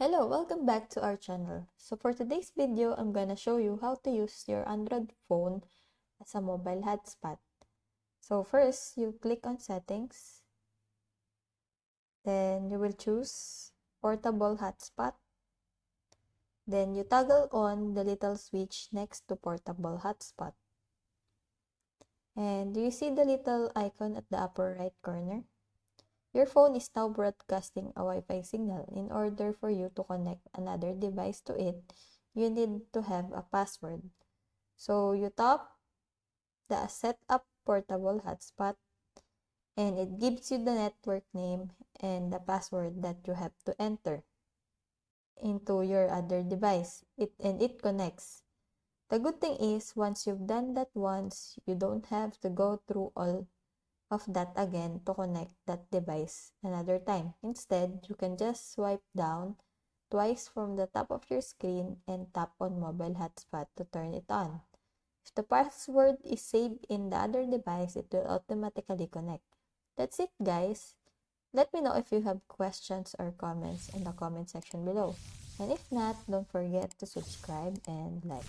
Hello, welcome back to our channel. So for today's video, I'm gonna show you how to use your Android phone as a mobile hotspot. So first, you click on settings. Then you will choose portable hotspot. Then you toggle on the little switch next to portable hotspot. And do you see the little icon at the upper right corner? Your phone is now broadcasting a Wi-Fi signal. In order for you to connect another device to it, you need to have a password. So you tap the Set Up Portable Hotspot and it gives you the network name and the password that you have to enter into your other device. It connects. The good thing is, once you've done that once, you don't have to go through all of that again to connect that device another time. Instead, you can just swipe down twice from the top of your screen and tap on mobile hotspot to turn it on. If the password is saved in the other device, it will automatically connect. That's it, guys. Let me know if you have questions or comments in the comment section below. And if not, don't forget to subscribe and like.